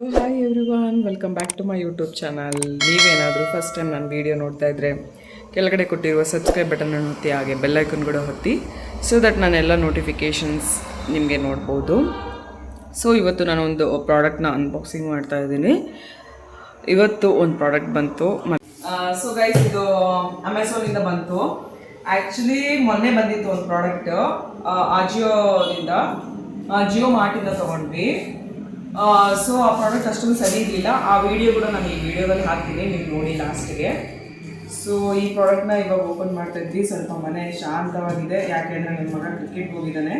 Hi everyone, welcome back to my YouTube channel. ನೀವೇನಾದರೂ first time ನನ್ನ video ನೋಡ್ತಾ ಇದ್ದರೆ ಕೆಳಗಡೆ ಕೊಟ್ಟಿರುವ ಸಬ್ಸ್ಕ್ರೈಬ್ ಬಟನ್ನ ಒತ್ತಿ, ಹಾಗೆ ಬೆಲ್ಲೈಕನ್ ಕೂಡ ಒತ್ತಿ, ಸೊ ದಟ್ ನಾನೆಲ್ಲ ನೋಟಿಫಿಕೇಷನ್ಸ್ ನಿಮಗೆ ನೋಡ್ಬೋದು. ಸೊ ಇವತ್ತು ನಾನು ಒಂದು ಪ್ರಾಡಕ್ಟ್ನ ಅನ್ಬಾಕ್ಸಿಂಗ್ ಮಾಡ್ತಾ ಇದ್ದೀನಿ. ಇವತ್ತು ಒಂದು ಪ್ರಾಡಕ್ಟ್ ಬಂತು. ಸೊ ಗೈಸ್, ಇದು ಅಮೆಝಾನಿಂದ ಬಂತು. ಆ್ಯಕ್ಚುಲಿ ಮೊನ್ನೆ ಬಂದಿತ್ತು ಒಂದು ಪ್ರಾಡಕ್ಟ್, ಅಜಿಯೋದಿಂದ, ಜಿಯೋ ಮಾರ್ಟಿಂದ ತೊಗೊಂಡ್ವಿ. ಸೊ ಆ ಪ್ರಾಡಕ್ಟ್ ಅಷ್ಟೊಂದು ಸರಿ ಇರಲಿಲ್ಲ. ಆ ವಿಡಿಯೋ ಕೂಡ ನಾನು ಈ ವಿಡಿಯೋದಲ್ಲಿ ಹಾಕ್ತೀನಿ, ನೀವು ನೋಡಿ ಲಾಸ್ಟಿಗೆ. ಸೊ ಈ ಪ್ರಾಡಕ್ಟ್ನ ಇವಾಗ ಓಪನ್ ಮಾಡ್ತಾ ಇದ್ವಿ. ಸ್ವಲ್ಪ ಮನೆ ಶಾಂತವಾಗಿದೆ, ಯಾಕೆಂದರೆ ನನ್ನ ಮಗ ಕ್ರಿಕೆಟ್ ಹೋಗಿದ್ದಾನೆ.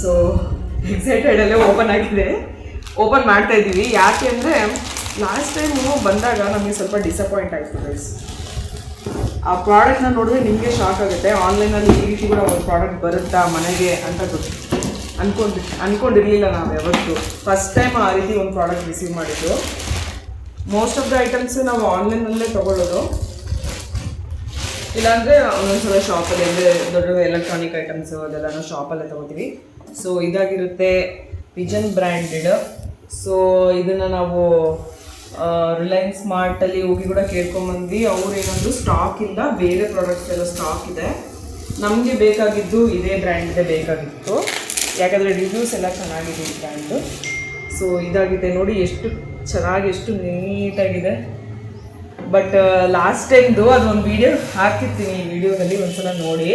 ಸೊ ಎಕ್ಸೈಟೆಡಲ್ಲೇ ಓಪನ್ ಆಗಿದೆ, ಓಪನ್ ಮಾಡ್ತಾ ಇದ್ದೀವಿ. ಯಾಕೆ ಅಂದರೆ ಲಾಸ್ಟ್ ಟೈಮು ಬಂದಾಗ ನಮಗೆ ಸ್ವಲ್ಪ ಡಿಸಪಾಯಿಂಟ್ ಆಯಿತು ಗೈಸ್. ಆ ಪ್ರಾಡಕ್ಟ್ನ ನೋಡಿದ್ರೆ ನಿಮಗೆ ಶಾಕ್ ಆಗುತ್ತೆ. ಆನ್ಲೈನಲ್ಲಿ ಈ ರೀತಿ ಕೂಡ ಒಂದು ಪ್ರಾಡಕ್ಟ್ ಬರುತ್ತಾ ಮನೆಗೆ ಅಂತ ಅನ್ಕೊಂಡಿರಲಿಲ್ಲ ನಾವು ಯಾವತ್ತು. ಫಸ್ಟ್ ಟೈಮ್ ಆ ರೀತಿ ಒಂದು ಪ್ರಾಡಕ್ಟ್ ರಿಸೀವ್ ಮಾಡಿದ್ದು. ಮೋಸ್ಟ್ ಆಫ್ ದ ಐಟಮ್ಸ್ ನಾವು ಆನ್ಲೈನಲ್ಲೇ ತೊಗೊಳ್ಳೋದು, ಇಲ್ಲಾಂದರೆ ಒಂದೊಂದ್ಸಲ ಶಾಪಲ್ಲಿ, ಅಂದರೆ ದೊಡ್ಡ ಎಲೆಕ್ಟ್ರಾನಿಕ್ ಐಟಮ್ಸು ಅದೆಲ್ಲನೂ ಶಾಪಲ್ಲೇ ತೊಗೋತೀವಿ. ಸೊ ಇದಾಗಿರುತ್ತೆ ಪಿಜನ್ ಬ್ರ್ಯಾಂಡೆಡ್. ಸೊ ಇದನ್ನು ನಾವು ರಿಲಯನ್ಸ್ ಮಾರ್ಟಲ್ಲಿ ಹೋಗಿ ಕೂಡ ಕೇಳ್ಕೊಂಬಂದ್ವಿ. ಅವ್ರು ಏನಂದ್ರು ಸ್ಟಾಕ್ ಇಲ್ಲ, ಬೇರೆ ಪ್ರಾಡಕ್ಟ್ಸ್ ಎಲ್ಲ ಸ್ಟಾಕ್ ಇದೆ. ನಮಗೆ ಬೇಕಾಗಿದ್ದು ಇದೇ ಬ್ರ್ಯಾಂಡ್ದೇ ಬೇಕಾಗಿತ್ತು, ಯಾಕಂದರೆ ರಿವ್ಯೂಸ್ ಎಲ್ಲ ಚೆನ್ನಾಗಿದೆ ಈ ಬ್ರ್ಯಾಂಡು. ಸೊ ಇದಾಗಿದೆ ನೋಡಿ, ಎಷ್ಟು ಚೆನ್ನಾಗಿ, ಎಷ್ಟು ನೀಟಾಗಿದೆ. ಬಟ್ ಲಾಸ್ಟ್ ಟೈಮ್ದು ಅದೊಂದು ವೀಡಿಯೋ ಹಾಕಿರ್ತೀನಿ, ಈ ವಿಡಿಯೋದಲ್ಲಿ ಒಂದ್ಸಲ ನೋಡಿ.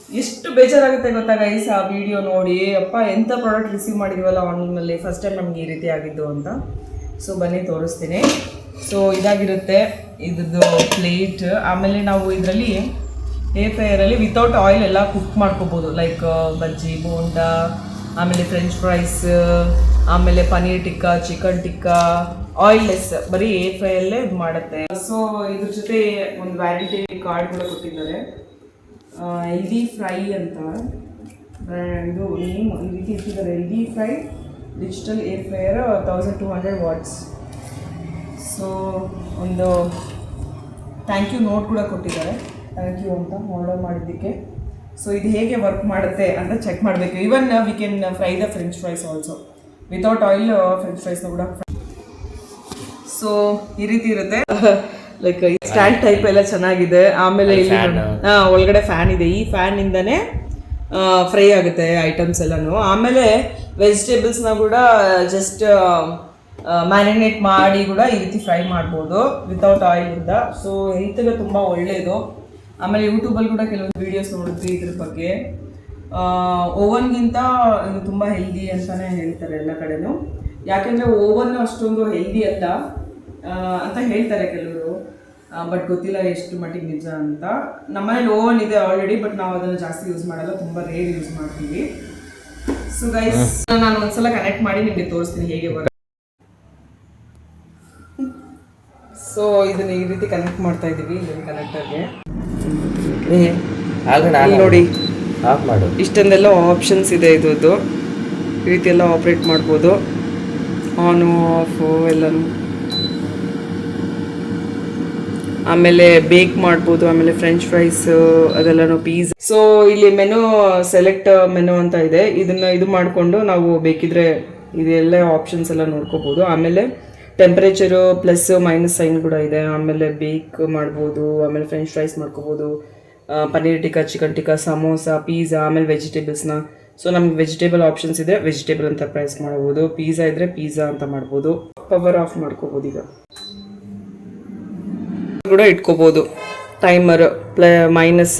ಎಷ್ಟು ಬೇಜಾರಾಗುತ್ತೆ ಗೊತ್ತಾ ಗೈಸ್ ಆ ವಿಡಿಯೋ ನೋಡಿ. ಅಪ್ಪ, ಎಂಥ ಪ್ರಾಡಕ್ಟ್ ರಿಸೀವ್ ಮಾಡಿದ್ದೀವಲ್ಲ ಆನ್ಲೈನಲ್ಲಿ, ಫಸ್ಟ್ ಟೈಮ್ ನಮ್ಗೆ ಈ ರೀತಿ ಆಗಿದ್ದು ಅಂತ. ಸೊ ಬನ್ನಿ ತೋರಿಸ್ತೀನಿ. ಸೊ ಇದಾಗಿರುತ್ತೆ ಇದ್ರದ್ದು ಪ್ಲೇಟ್. ಆಮೇಲೆ ನಾವು ಇದರಲ್ಲಿ ಏರ್ ಫ್ರೈಯರಲ್ಲಿ ವಿತೌಟ್ ಆಯಿಲ್ ಎಲ್ಲ ಕುಕ್ ಮಾಡ್ಕೋಬೋದು. ಲೈಕ್ ಬಜ್ಜಿ, ಬೋಂಡ, ಆಮೇಲೆ ಫ್ರೆಂಚ್ ಫ್ರೈಸ್, ಆಮೇಲೆ ಪನ್ನೀರ್ ಟಿಕ್ಕಾ, ಚಿಕನ್ ಟಿಕ್ಕಾ, ಆಯಿಲ್ಲೆಸ್, ಬರೀ ಏರ್ ಫ್ರೈಯಲ್ಲೇ ಇದು ಮಾಡುತ್ತೆ. ಸೊ ಇದ್ರ ಜೊತೆ ಒಂದು ವ್ಯಾರಂಟಿ ಕಾರ್ಡ್ ಕೂಡ ಕೊಟ್ಟಿದ್ದಾರೆ, ಎಲ್ಡಿ ಫ್ರೈ ಅಂತ. ಇದು ನೇಮ್ ಈ ರೀತಿ ಇಟ್ಟಿದ್ದಾರೆ, ಎಲ್ಡಿ fry digital air fryer 1200 watts. So ಒಂದು ಥ್ಯಾಂಕ್ ಯು ನೋಟ್ ಕೂಡ ಕೊಟ್ಟಿದ್ದಾರೆ, ಥ್ಯಾಂಕ್ ಯು ಅಂತ ಆರ್ಡರ್ ಮಾಡಿದ್ದಕ್ಕೆ. ಸೊ ಇದು ಹೇಗೆ ವರ್ಕ್ ಮಾಡುತ್ತೆ ಅಂತ ಚೆಕ್ ಮಾಡಬೇಕು. Even we can fry the French fries also, without oil French ಫ್ರೈಸ್ನ ಕೂಡ. ಸೊ ಈ ರೀತಿ ಇರುತ್ತೆ, ಲೈಕ್ ಸ್ಟ್ಯಾಂಡ್ ಟೈಪ್ ಎಲ್ಲ ಚೆನ್ನಾಗಿದೆ. ಆಮೇಲೆ ಇಲ್ಲಿ ಒಳಗಡೆ ಫ್ಯಾನ್ ಇದೆ, ಈ ಫ್ಯಾನಿಂದನೇ ಫ್ರೈ ಆಗುತ್ತೆ ಐಟಮ್ಸ್ ಎಲ್ಲನೂ. ಆಮೇಲೆ ವೆಜಿಟೇಬಲ್ಸ್ನ ಕೂಡ ಜಸ್ಟ್ ಮ್ಯಾರಿನೇಟ್ ಮಾಡಿ ಕೂಡ ಈ ರೀತಿ ಫ್ರೈ ಮಾಡ್ಬೋದು ವಿತೌಟ್ ಆಯಿಲಿಂದ. ಸೊ ಹೆಲ್ತ್ಗೆ ತುಂಬ ಒಳ್ಳೆಯದು. ಆಮೇಲೆ ಯೂಟ್ಯೂಬಲ್ಲಿ ಕೂಡ ಕೆಲವೊಂದು ವೀಡಿಯೋಸ್ ನೋಡಿದ್ವಿ ಇದ್ರ ಬಗ್ಗೆ. ಓವನ್ಗಿಂತ ಇದು ತುಂಬ ಹೆಲ್ದಿ ಅಂತಲೇ ಹೇಳ್ತಾರೆ ಎಲ್ಲ ಕಡೆನೂ. ಯಾಕೆಂದರೆ ಓವನ್ ಅಷ್ಟೊಂದು ಹೆಲ್ದಿ ಅಲ್ಲ ಅಂತ ಹೇಳ್ತಾರೆ ಕೆಲವರು, ಬಟ್ ಗೊತ್ತಿಲ್ಲ ಎಷ್ಟು ಮಟ್ಟಿಗೆ ನಿಜ ಅಂತ. ನಮ್ಮನೇಲಿ ಓವನ್ ಇದೆ ಆಲ್ರೆಡಿ, ಬಟ್ ನಾವು ಅದನ್ನು ಜಾಸ್ತಿ ಯೂಸ್ ಮಾಡಲ್ಲ, ತುಂಬ ರೇರ್ ಯೂಸ್ ಮಾಡ್ತೀವಿ. ಸೊ ಗೈಸ್, ನಾನು ಒಂದ್ಸಲ ಕನೆಕ್ಟ್ ಮಾಡಿ ನಿಮಗೆ ತೋರಿಸ್ತೀನಿ ಹೇಗೆ ಬರುತ್ತೆ. ಸೊ ಇದನ್ನ ಈ ರೀತಿ ಕನೆಕ್ಟ್ ಮಾಡ್ತಾ ಇದ್ದೀವಿ ಇಲ್ಲಿ ಕನೆಕ್ಟರ್ಗೆ. ನೋಡಿ, ಆಫ್ ಮಾಡು. ಇಷ್ಟೊಂದೆಲ್ಲ ಆಪ್ಷನ್ಸ್ ಇದೆ ಇದ್ದು. ಈ ರೀತಿ ಎಲ್ಲ ಆಪ್ರೇಟ್ ಮಾಡ್ಬೋದು, ಆನು ಆಫು ಎಲ್ಲನೂ. ಆಮೇಲೆ ಬೇಕ್ ಮಾಡ್ಬೋದು, ಆಮೇಲೆ ಫ್ರೆಂಚ್ ಫ್ರೈಸ್ ಅದೆಲ್ಲನೂ, ಪೀಸ್. ಸೊ ಇಲ್ಲಿ ಮೆನು, ಸೆಲೆಕ್ಟ್ ಮೆನು ಅಂತ ಇದೆ, ಇದನ್ನ ಇದು ಮಾಡಿಕೊಂಡು ನಾವು ಬೇಕಿದ್ರೆ ಇದೆಲ್ಲ ಆಪ್ಷನ್ಸ್ ಎಲ್ಲ ನೋಡ್ಕೋಬೋದು. ಆಮೇಲೆ ಟೆಂಪ್ರೇಚರು ಪ್ಲಸ್ ಮೈನಸ್ ಸೈನ್ ಕೂಡ ಇದೆ. ಆಮೇಲೆ ಬೇಕ್ ಮಾಡ್ಬೋದು, ಆಮೇಲೆ ಫ್ರೆಂಚ್ ಫ್ರೈಸ್ ಮಾಡ್ಕೋಬೋದು, ಪನ್ನೀರ್ ಟಿಕ್ಕಾ, ಚಿಕನ್ ಟಿಕ್ಕಾ, ಸಮೋಸ, ಪಿಜ್ಜಾ, ಆಮೇಲೆ ವೆಜಿಟೇಬಲ್ಸ್ನ. ಸೊ ನಮ್ಗೆ ವೆಜಿಟೇಬಲ್ ಆಪ್ಷನ್ಸ್ ಇದೆ, ವೆಜಿಟೇಬಲ್ ಅಂತ ಪ್ರೈಸ್ ಮಾಡ್ಬೋದು. ಪಿಜ್ಜಾ ಇದ್ರೆ ಪಿಜ್ಜಾ ಅಂತ ಮಾಡ್ಬೋದು. ಪವರ್ ಆಫ್ ಮಾಡ್ಕೋಬೋದು. ಈಗ ಕೂಡ ಇಟ್ಕೋಬೋದು ಟೈಮರ್, ಮೈನಸ್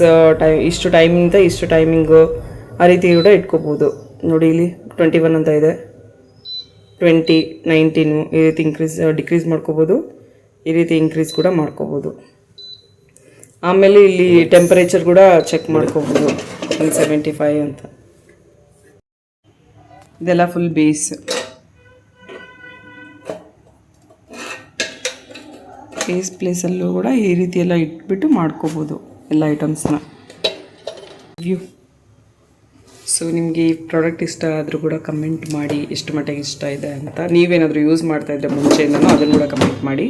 ಇಷ್ಟು ಟೈಮಿಂದ ಇಷ್ಟು ಟೈಮಿಂಗು, ಆ ರೀತಿ ಕೂಡ ಇಟ್ಕೋಬೋದು. ನೋಡಿ ಇಲ್ಲಿ 21 ಅಂತ ಇದೆ, 20, 19 ಈ ರೀತಿ ಡಿಕ್ರೀಸ್ ಮಾಡ್ಕೋಬೋದು, ಈ ರೀತಿ ಇನ್ಕ್ರೀಸ್ ಕೂಡ ಮಾಡ್ಕೋಬೋದು. ಆಮೇಲೆ ಇಲ್ಲಿ ಟೆಂಪರೇಚರ್ ಕೂಡ ಚೆಕ್ ಮಾಡ್ಕೋಬೋದು, 175 ಅಂತ. ಇದೆಲ್ಲ ಫುಲ್ ಬೇಸ್. ಪ್ಲೇಸಲ್ಲೂ ಕೂಡ ಈ ರೀತಿ ಎಲ್ಲ ಇಟ್ಬಿಟ್ಟು ಮಾಡ್ಕೋಬೋದು ಎಲ್ಲ ಐಟಮ್ಸ್ನ. ವ್ಯೂ. ಸೊ ನಿಮಗೆ ಈ ಪ್ರಾಡಕ್ಟ್ ಇಷ್ಟ ಆದರೂ ಕೂಡ ಕಮೆಂಟ್ ಮಾಡಿ ಎಷ್ಟು ಮಟ್ಟಿಗೆ ಇಷ್ಟ ಇದೆ ಅಂತ. ನೀವೇನಾದರೂ ಯೂಸ್ ಮಾಡ್ತಾ ಇದ್ದರೆ ಮುಂಚೆಯಿಂದನೂ ಅದನ್ನು ಕೂಡ ಕಮೆಂಟ್ ಮಾಡಿ.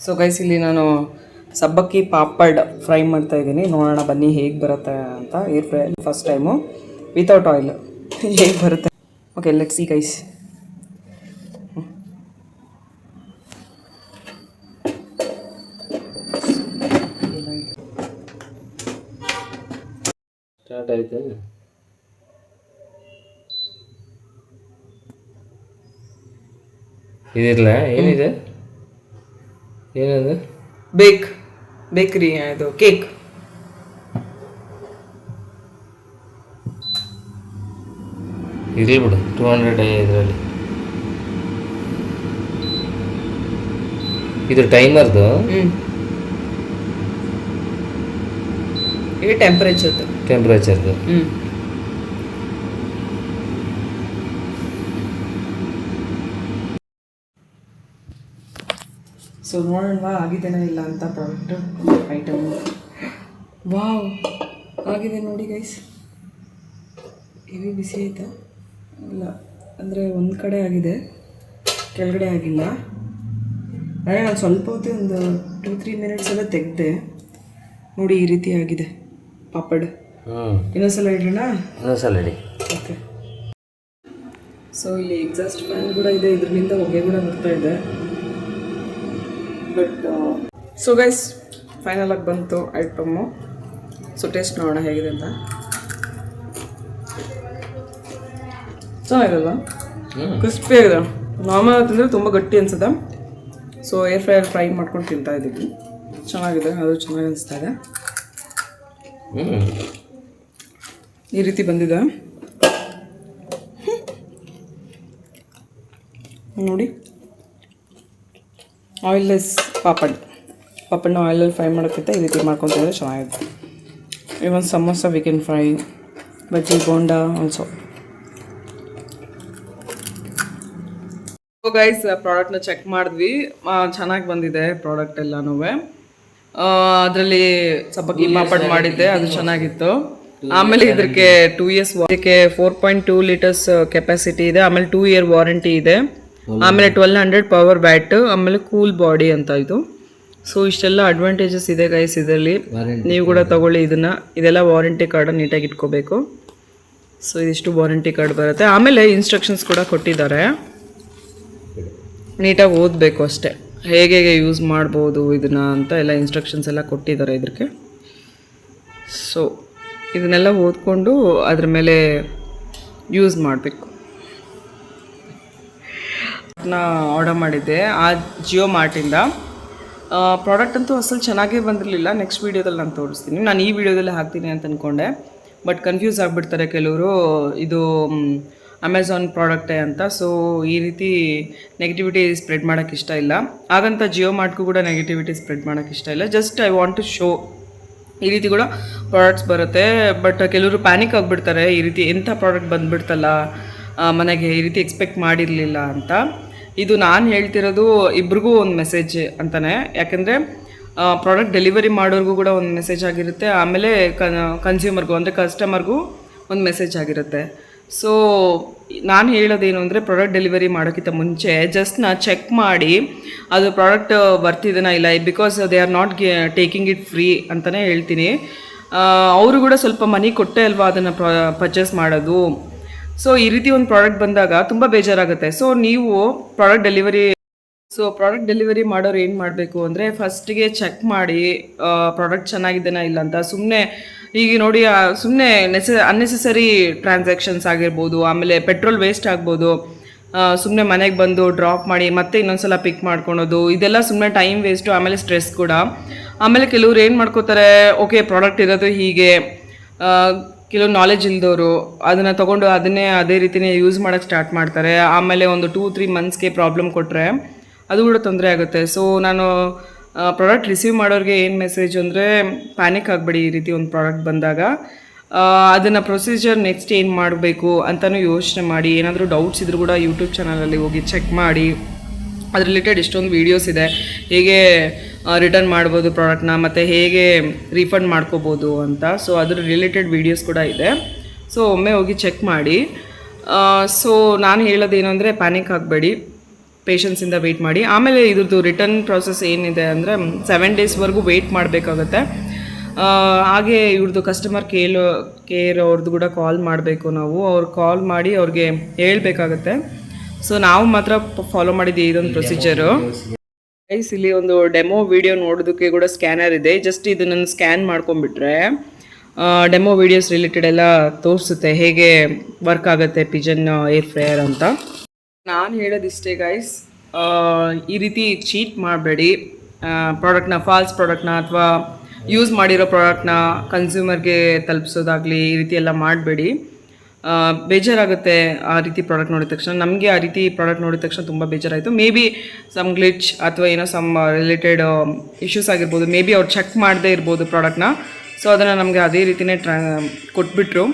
ಸೊ ಗೈಸ್ ಇಲ್ಲಿ ನಾನು ಸಬ್ಬಕ್ಕಿ ಪಾಪಡ್ ಫ್ರೈ ಮಾಡ್ತಾ ಇದ್ದೀನಿ. ನೋಡೋಣ ಬನ್ನಿ ಹೇಗೆ ಬರುತ್ತೆ ಅಂತ. Air fry first time without oil ಹೇಗೆ ಬರುತ್ತೆ. Okay let's see guys. Start ಆಯ್ತು. ಇದಿರಲ್ಲ ಏನಿದೆ, ಏನದು? ಬೇಕ್ರಿ ಇದು ಕೇಕ್. ಇರಲಿ ಬಿಡು, 200 ಇದರಲ್ಲಿ. ಇದು ಟೈಮರ್ದು. ಇದು ಟೆಂಪರೇಚರ್ದು. ಸೊ ನೋಡೋಣ ಆಗಿದೆನಾ ಇಲ್ಲ ಅಂತ ಪ್ರಾಡಕ್ಟ್ ಐಟಮ್. ವಾವ್, ಆಗಿದೆ ನೋಡಿ ಗೈಸ್. ಹೆವಿ ಬಿಸಿ ಆಯಿತಾ? ಇಲ್ಲ ಅಂದರೆ ಒಂದು ಕಡೆ ಆಗಿದೆ, ಕೆಳಗಡೆ ಆಗಿಲ್ಲ. ಅದೇ ನಾನು ಸ್ವಲ್ಪ ಹೊತ್ತು ಒಂದು 2-3 ಮಿನಿಟ್ಸ್ ಎಲ್ಲ ತೆಗೆದೆ ನೋಡಿ, ಈ ರೀತಿ ಆಗಿದೆ ಪಾಪಡ್. ಇನ್ನೊಂದ್ಸಲ ಇಡೋಣ. ಇನ್ನೊಂದ್ಸಲ ಇಡಿ. ಓಕೆ. ಸೊ ಇಲ್ಲಿ ಎಕ್ಸಾಸ್ಟ್ ಫ್ಯಾನ್ ಕೂಡ ಇದೆ, ಇದರಿಂದ ಹೊಗೆ ಕೂಡ ಬರ್ತಾ ಇದೆ. ಬಟ್ ಸೊ ಗೈಸ್ ಫೈನಲ್ ಆಗಿ ಬಂತು ಐಟಮ್ಮು. ಸೊ ಟೇಸ್ಟ್ ನೋಡೋಣ ಹೇಗಿದೆ ಅಂತ. ಚೆನ್ನಾಗಿರಲ್ಲ, ಕ್ರಿಸ್ಪಿ ಆಗಿದೆ. ನಾರ್ಮಲ್ ತಿಂದರೆ ತುಂಬ ಗಟ್ಟಿ ಅನ್ಸುತ್ತೆ. ಸೊ ಏರ್ ಫ್ರೈಯರ್ ಫ್ರೈ ಮಾಡ್ಕೊಂಡು ತಿಂತಾ ಇದ್ದೀವಿ. ಚೆನ್ನಾಗಿದೆ, ಅದು ಚೆನ್ನಾಗಿ ಅನಿಸ್ತಾ ಇದೆ. ಈ ರೀತಿ ಬಂದಿದೆ ನೋಡಿ. ಆಯಿಲ್ಲೆಸ್ ಪಾಪಡ್ನ ಆಯಿಲಲ್ಲಿ ಫ್ರೈ ಮಾಡೋಕ್ಕಿಂತ ಈ ರೀತಿ ಮಾಡ್ಕೊತಿದ್ರೆ ಚೆನ್ನಾಗಿದೆ. Even samosa we can fry, bajji bonda also. Guys ಪ್ರಾಡಕ್ಟ್ನ ಚೆಕ್ ಮಾಡಿದ್ವಿ, ಚೆನ್ನಾಗಿ ಬಂದಿದೆ ಪ್ರಾಡಕ್ಟ್ ಎಲ್ಲನೂ. ಅದರಲ್ಲಿ ಸಬ್ಬಕ್ಕಿ ಪಾಪಡ್ ಮಾಡಿದ್ದೆ, ಅದು ಚೆನ್ನಾಗಿತ್ತು. ಆಮೇಲೆ ಇದಕ್ಕೆ 2 years, ಇದಕ್ಕೆ 4.2 ಲೀಟರ್ಸ್ ಕೆಪಾಸಿಟಿ ಇದೆ. ಆಮೇಲೆ 2 year ವಾರಂಟಿ ಇದೆ. ಆಮೇಲೆ 1200 ಪವರ್ ಬ್ಯಾಟ್, ಆಮೇಲೆ ಕೂಲ್ ಬಾಡಿ ಅಂತ ಇದು. ಸೊ ಇಷ್ಟೆಲ್ಲ ಅಡ್ವಾಂಟೇಜಸ್ ಇದೆ ಗೈಸ್ ಇದರಲ್ಲಿ. ನೀವು ಕೂಡ ತಗೊಳ್ಳಿ ಇದೆಲ್ಲ ವಾರಂಟಿ ಕಾರ್ಡ್ ನೀಟಾಗಿ ಇಟ್ಕೋಬೇಕು. ಸೊ ಇದಿಷ್ಟು ವಾರಂಟಿ ಕಾರ್ಡ್ ಬರುತ್ತೆ. ಆಮೇಲೆ ಇನ್ಸ್ಟ್ರಕ್ಷನ್ಸ್ ಕೂಡ ಕೊಟ್ಟಿದ್ದಾರೆ, ನೀಟಾಗಿ ಓದಬೇಕು ಅಷ್ಟೇ, ಹೇಗೆ ಯೂಸ್ ಮಾಡ್ಬೋದು ಇದನ್ನು ಅಂತ ಎಲ್ಲ ಇನ್ಸ್ಟ್ರಕ್ಷನ್ಸ್ ಎಲ್ಲ ಕೊಟ್ಟಿದ್ದಾರೆ ಇದಕ್ಕೆ. ಸೊ ಇದನ್ನೆಲ್ಲ ಓದ್ಕೊಂಡು ಅದ್ರ ಮೇಲೆ ಯೂಸ್ ಮಾಡಬೇಕು. ಆರ್ಡರ್ ಮಾಡಿದ್ದೆ ಆ ಜಿಯೋ ಮಾರ್ಟಿಂದ. ಪ್ರಾಡಕ್ಟ್ ಅಂತೂ ಅಸಲು ಚೆನ್ನಾಗೇ ಬಂದಿರಲಿಲ್ಲ. ನೆಕ್ಸ್ಟ್ ವೀಡಿಯೋದಲ್ಲಿ ನಾನು ತೋರಿಸ್ತೀನಿ. ನಾನು ಈ ವಿಡಿಯೋದಲ್ಲಿ ಹಾಕ್ತೀನಿ ಅಂತ ಅಂದ್ಕೊಂಡೆ, ಬಟ್ ಕನ್ಫ್ಯೂಸ್ ಆಗಿಬಿಡ್ತಾರೆ ಕೆಲವರು, ಇದು ಅಮೆಝಾನ್ ಪ್ರಾಡಕ್ಟೇ ಅಂತ. ಸೊ ಈ ರೀತಿ ನೆಗೆಟಿವಿಟಿ ಸ್ಪ್ರೆಡ್ ಮಾಡೋಕ್ಕೆ ಇಷ್ಟ ಇಲ್ಲ. ಹಾಗಂತ ಜಿಯೋ ಮಾರ್ಟ್ಗೂ ಕೂಡ ನೆಗೆಟಿವಿಟಿ ಸ್ಪ್ರೆಡ್ ಮಾಡೋಕ್ಕೆ ಇಷ್ಟ ಇಲ್ಲ. Just I want to show ಈ ರೀತಿ ಕೂಡ ಪ್ರಾಡಕ್ಟ್ಸ್ ಬರುತ್ತೆ. ಬಟ್ ಕೆಲವರು ಪ್ಯಾನಿಕ್ ಆಗಿಬಿಡ್ತಾರೆ, ಈ ರೀತಿ ಎಂಥ ಪ್ರಾಡಕ್ಟ್ ಬಂದುಬಿಡ್ತಲ್ಲ ಮನೆಗೆ, ಈ ರೀತಿ ಎಕ್ಸ್ಪೆಕ್ಟ್ ಮಾಡಿರಲಿಲ್ಲ ಅಂತ. ಇದು ನಾನು ಹೇಳ್ತಿರೋದು ಇಬ್ರಿಗೂ ಒಂದು ಮೆಸೇಜ್ ಅಂತಲೇ. ಯಾಕೆಂದರೆ ಪ್ರಾಡಕ್ಟ್ ಡೆಲಿವರಿ ಮಾಡೋರಿಗೂ ಕೂಡ ಒಂದು ಮೆಸೇಜ್ ಆಗಿರುತ್ತೆ, ಆಮೇಲೆ ಕನ್ಸ್ಯೂಮರ್ಗೂ ಅಂದರೆ ಕಸ್ಟಮರ್ಗೂ ಒಂದು ಮೆಸೇಜ್ ಆಗಿರುತ್ತೆ. ಸೊ ನಾನು ಹೇಳೋದೇನು ಅಂದರೆ, ಪ್ರಾಡಕ್ಟ್ ಡೆಲಿವರಿ ಮಾಡೋಕ್ಕಿಂತ ಮುಂಚೆ ಜಸ್ಟ್ ಚೆಕ್ ಮಾಡಿ ಅದು ಪ್ರಾಡಕ್ಟ್ ಬರ್ತಿದೆನಾ ಇಲ್ಲ, because they are not taking it free ಅಂತಲೇ ಹೇಳ್ತೀನಿ. ಅವರು ಕೂಡ ಸ್ವಲ್ಪ ಮನಿ ಕೊಟ್ಟೆ ಅಲ್ವಾ ಅದನ್ನು ಪರ್ಚೇಸ್ ಮಾಡೋದು. ಸೊ ಈ ರೀತಿ ಒಂದು ಪ್ರಾಡಕ್ಟ್ ಬಂದಾಗ ತುಂಬ ಬೇಜಾರಾಗುತ್ತೆ. ಸೊ ನೀವು ಪ್ರಾಡಕ್ಟ್ ಡೆಲಿವರಿ ಮಾಡೋರು ಏನು ಮಾಡಬೇಕು ಅಂದರೆ, ಫಸ್ಟಿಗೆ ಚೆಕ್ ಮಾಡಿ ಪ್ರಾಡಕ್ಟ್ ಚೆನ್ನಾಗಿದೆನಾ ಇಲ್ಲ ಅಂತ. ಸುಮ್ಮನೆ ಈಗ ನೋಡಿ, ಸುಮ್ಮನೆ ಅನ್ನೆಸೆಸರಿ ಟ್ರಾನ್ಸಾಕ್ಷನ್ಸ್ ಆಗಿರ್ಬೋದು, ಆಮೇಲೆ ಪೆಟ್ರೋಲ್ ವೇಸ್ಟ್ ಆಗ್ಬೋದು. ಸುಮ್ಮನೆ ಮನೆಗೆ ಬಂದು ಡ್ರಾಪ್ ಮಾಡಿ ಮತ್ತೆ ಇನ್ನೊಂದ್ಸಲ ಪಿಕ್ ಮಾಡ್ಕೊಳೋದು, ಇದೆಲ್ಲ ಸುಮ್ಮನೆ ಟೈಮ್ ವೇಸ್ಟು, ಆಮೇಲೆ ಸ್ಟ್ರೆಸ್ ಕೂಡ. ಆಮೇಲೆ ಕೆಲವ್ರು ಏನು ಮಾಡ್ಕೋತಾರೆ, ಓಕೆ ಪ್ರಾಡಕ್ಟ್ ಇರೋದು ಹೀಗೆ, ಕೆಲವು ನಾಲೆಜ್ ಇಲ್ದವರು ಅದನ್ನು ತೊಗೊಂಡು ಅದೇ ರೀತಿಯೇ ಯೂಸ್ ಮಾಡೋಕ್ಕೆ ಸ್ಟಾರ್ಟ್ ಮಾಡ್ತಾರೆ. ಆಮೇಲೆ ಒಂದು 2-3 ಮಂತ್ಸ್ಗೆ ಪ್ರಾಬ್ಲಮ್ ಕೊಟ್ಟರೆ ಅದು ಕೂಡ ತೊಂದರೆ ಆಗುತ್ತೆ. ಸೊ ನಾನು ಪ್ರಾಡಕ್ಟ್ ರಿಸೀವ್ ಮಾಡೋರಿಗೆ ಏನು ಮೆಸೇಜ್ ಅಂದರೆ, ಪ್ಯಾನಿಕ್ ಆಗಬೇಡಿ. ಈ ರೀತಿ ಒಂದು ಪ್ರಾಡಕ್ಟ್ ಬಂದಾಗ ಅದನ್ನು ಪ್ರೊಸೀಜರ್ ನೆಕ್ಸ್ಟ್ ಏನು ಮಾಡಬೇಕು ಅಂತಲೂ ಯೋಚನೆ ಮಾಡಿ. ಏನಾದರೂ ಡೌಟ್ಸ್ ಇದ್ರೂ ಕೂಡ ಯೂಟ್ಯೂಬ್ ಚಾನಲಲ್ಲಿ ಹೋಗಿ ಚೆಕ್ ಮಾಡಿ. ಅದ್ರ ರಿಲೇಟೆಡ್ ಇಷ್ಟೊಂದು ವೀಡಿಯೋಸ್ ಇದೆ, ಹೇಗೆ ರಿಟರ್ನ್ ಮಾಡ್ಬೋದು ಪ್ರಾಡಕ್ಟ್ನ, ಮತ್ತು ಹೇಗೆ ರೀಫಂಡ್ ಮಾಡ್ಕೋಬೋದು ಅಂತ. ಸೊ ಅದ್ರ ರಿಲೇಟೆಡ್ ವೀಡಿಯೋಸ್ ಕೂಡ ಇದೆ. ಸೊ ಒಮ್ಮೆ ಹೋಗಿ ಚೆಕ್ ಮಾಡಿ. ಸೊ ನಾನು ಹೇಳೋದೇನು ಅಂದರೆ, ಪ್ಯಾನಿಕ್ ಆಗಬೇಡಿ. ಪೇಷನ್ಸಿಂದ ವೆಯ್ಟ್ ಮಾಡಿ. ಆಮೇಲೆ ಇದ್ರದ್ದು ರಿಟರ್ನ್ ಪ್ರಾಸೆಸ್ ಏನಿದೆ ಅಂದರೆ 7 ಡೇಸ್ವರೆಗೂ ವೆಯ್ಟ್ ಮಾಡಬೇಕಾಗತ್ತೆ. ಹಾಗೆ ಇವ್ರದ್ದು ಕಸ್ಟಮರ್ ಕೇರ್ ಅವ್ರದ್ದು ಕೂಡ ಕಾಲ್ ಮಾಡಬೇಕು ನಾವು. ಅವ್ರು ಕಾಲ್ ಮಾಡಿ ಅವ್ರಿಗೆ ಹೇಳ್ಬೇಕಾಗತ್ತೆ. ಸೊ ನಾವು ಮಾತ್ರ ಫಾಲೋ ಮಾಡಿದ್ದೀವಿ ಇದೊಂದು ಪ್ರೊಸೀಜರು. ಗೈಸ್, ಇಲ್ಲಿ ಒಂದು ಡೆಮೋ ವಿಡಿಯೋ ನೋಡೋದಕ್ಕೆ ಕೂಡ ಸ್ಕ್ಯಾನರ್ ಇದೆ. ಜಸ್ಟ್ ಇದನ್ನು ಸ್ಕ್ಯಾನ್ ಮಾಡ್ಕೊಂಡ್ಬಿಟ್ರೆ ಡೆಮೋ ವಿಡಿಯೋಸ್ ರಿಲೇಟೆಡ್ ಎಲ್ಲ ತೋರಿಸುತ್ತೆ ಹೇಗೆ ವರ್ಕ್ ಆಗುತ್ತೆ ಪಿಜನ್ ಏರ್ ಫ್ರೈಯರ್ ಅಂತ. ನಾನು ಹೇಳೋದಿಷ್ಟೇ ಗೈಸ್, ಈ ರೀತಿ ಚೀಟ್ ಮಾಡಬೇಡಿ. ಪ್ರಾಡಕ್ಟ್ನ ಫಾಲ್ಸ್ ಪ್ರಾಡಕ್ಟ್ನ ಅಥವಾ ಯೂಸ್ ಮಾಡಿರೋ ಪ್ರಾಡಕ್ಟ್ನ ಕನ್ಸ್ಯೂಮರ್ಗೆ ತಲುಪಿಸೋದಾಗಲಿ ಈ ರೀತಿ ಎಲ್ಲ ಮಾಡಬೇಡಿ. ಬೇಜಾರಾಗುತ್ತೆ ಆ ರೀತಿ ಪ್ರಾಡಕ್ಟ್ ನೋಡಿದ ತಕ್ಷಣ. ನಮಗೆ ಆ ರೀತಿ ಪ್ರಾಡಕ್ಟ್ ನೋಡಿದ ತಕ್ಷಣ ತುಂಬ ಬೇಜಾರಾಯಿತು. ಮೇ ಬಿ ಸಮ್ ಗ್ಲಿಚ್ ಅಥವಾ ಏನೋ ಸಮ್ ರಿಲೇಟೆಡ್ ಇಶ್ಯೂಸ್ ಆಗಿರ್ಬೋದು. ಮೇ ಬಿ ಅವ್ರು ಚೆಕ್ ಮಾಡದೇ ಇರ್ಬೋದು ಪ್ರಾಡಕ್ಟ್ನ. ಸೊ ಅದನ್ನು ನಮಗೆ ಅದೇ ರೀತಿಯೇ ಕೊಟ್ಬಿಟ್ರು.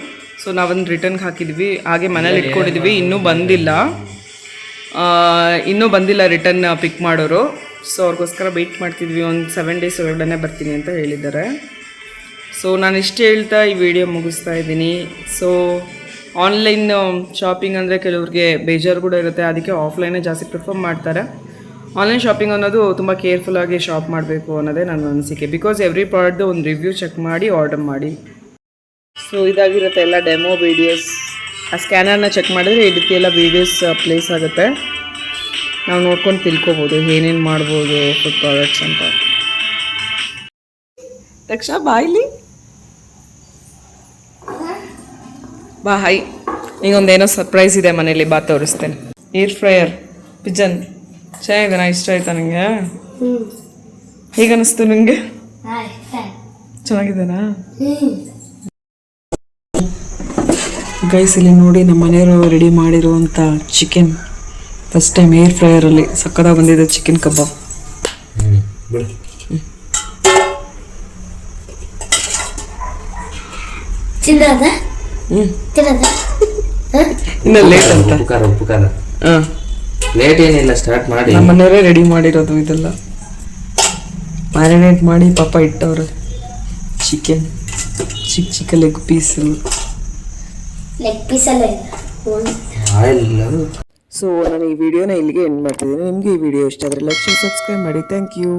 ಸೊ ನಾವೊಂದು ರಿಟರ್ನ್ಗೆ ಹಾಕಿದ್ವಿ, ಹಾಗೆ ಮನೇಲಿ ಇಟ್ಕೊಂಡಿದ್ವಿ. ಇನ್ನೂ ಬಂದಿಲ್ಲ ರಿಟರ್ನ್ ಪಿಕ್ ಮಾಡೋರು. ಸೊ ಅವ್ರಿಗೋಸ್ಕರ ವೆಯ್ಟ್ ಮಾಡ್ತಿದ್ವಿ. ಒಂದು 7 ಡೇಸ್ ಒಳಗಡೆ ಬರ್ತೀನಿ ಅಂತ ಹೇಳಿದ್ದಾರೆ. ಸೊ ನಾನು ಇಷ್ಟು ಹೇಳ್ತಾ ಈ ವಿಡಿಯೋ ಮುಗಿಸ್ತಾ ಇದ್ದೀನಿ. ಸೊ ಆನ್ಲೈನ್ ಶಾಪಿಂಗ್ ಅಂದರೆ ಕೆಲವ್ರಿಗೆ ಬೇಜಾರು ಕೂಡ ಇರುತ್ತೆ, ಅದಕ್ಕೆ ಆಫ್ಲೈನೇ ಜಾಸ್ತಿ ಪ್ರಿಫರ್ ಮಾಡ್ತಾರೆ. ಆನ್ಲೈನ್ ಶಾಪಿಂಗ್ ಅನ್ನೋದು ತುಂಬ ಕೇರ್ಫುಲ್ಲಾಗಿ ಶಾಪ್ ಮಾಡಬೇಕು ಅನ್ನೋದೇ ನನ್ನ ಅನಿಸಿಕೆ. ಬಿಕಾಸ್ ಎವ್ರಿ ಪ್ರಾಡಕ್ಟ್ದು ಒಂದು ರಿವ್ಯೂ ಚೆಕ್ ಮಾಡಿ ಆರ್ಡರ್ ಮಾಡಿ. ಸೊ ಇದಾಗಿರುತ್ತೆ ಎಲ್ಲ ಡೆಮೋ ವೀಡಿಯೋಸ್. ಆ ಸ್ಕ್ಯಾನರ್ನ ಚೆಕ್ ಮಾಡಿದ್ರೆ ಈ ರೀತಿ ಎಲ್ಲ ವೀಡಿಯೋಸ್ ಪ್ಲೇಸ್ ಆಗುತ್ತೆ. ನಾವು ನೋಡ್ಕೊಂಡು ತಿಳ್ಕೊಬೋದು ಏನೇನು ಮಾಡ್ಬೋದು ಫುಡ್ ಪ್ರಾಡಕ್ಟ್ಸ್ ಅಂತ. ತಕ್ಷಣ ಬಾಯ್ಲಿ ಬಾ. ಹಾಯ್, ಈಗೊಂದೇನೋ ಸರ್ಪ್ರೈಸ್ ಇದೆ ಮನೇಲಿ, ಬಾ ತೋರಿಸ್ತೇನೆ. ಏರ್ ಫ್ರೈಯರ್ ಪಿಜನ್ ಚೆನ್ನಾಗಿದೆ, ಇಷ್ಟ ಆಯ್ತಾ ನನಗೆ? ಹೇಗನ್ನಿಸ್ತು ನನಗೆ? ಚೆನ್ನಾಗಿದೆನಾ ಗೈಸ್? ಇಲ್ಲಿ ನೋಡಿ, ನಮ್ಮ ಮನೆಯವರು ರೆಡಿ ಮಾಡಿರುವಂಥ ಚಿಕನ್. ಫಸ್ಟ್ ಟೈಮ್ ಏರ್ ಫ್ರೈಯರಲ್ಲಿ ಸಕ್ಕತ್ತಾಗಿ ಬಂದಿದೆ ಚಿಕನ್ ಕಬಾಬ್. ಇನ್ನು ಲೇಟ್ ಅಂತ ಲೇಟ್ ಏನಿಲ್ಲ, ಸ್ಟಾರ್ಟ್ ಮಾಡಿ. ನಮ್ಮ ಮನೆಯವರೇ ರೆಡಿ ಮಾಡಿರೋದು ಇದೆಲ್ಲ, ಮ್ಯಾರಿನೇಟ್ ಮಾಡಿ ಪಾಪ ಇಟ್ಟವ್ರೆ. ಚಿಕನ್ ಚಿಕ್ಕ ಲೆಗ್ ಪೀಸು. ಸೊ ನಾನು ಈ ವಿಡಿಯೋನ ಇಲ್ಲಿಗೆ ಎಂಡ್ ಮಾಡ್ತಿದ್ದೀನಿ. ನಿಮಗೆ ಈ ವಿಡಿಯೋ ಇಷ್ಟ ಆದರೆ ಲೈಕ್ ಸಬ್ಸ್ಕ್ರೈಬ್ ಮಾಡಿ. Thank you.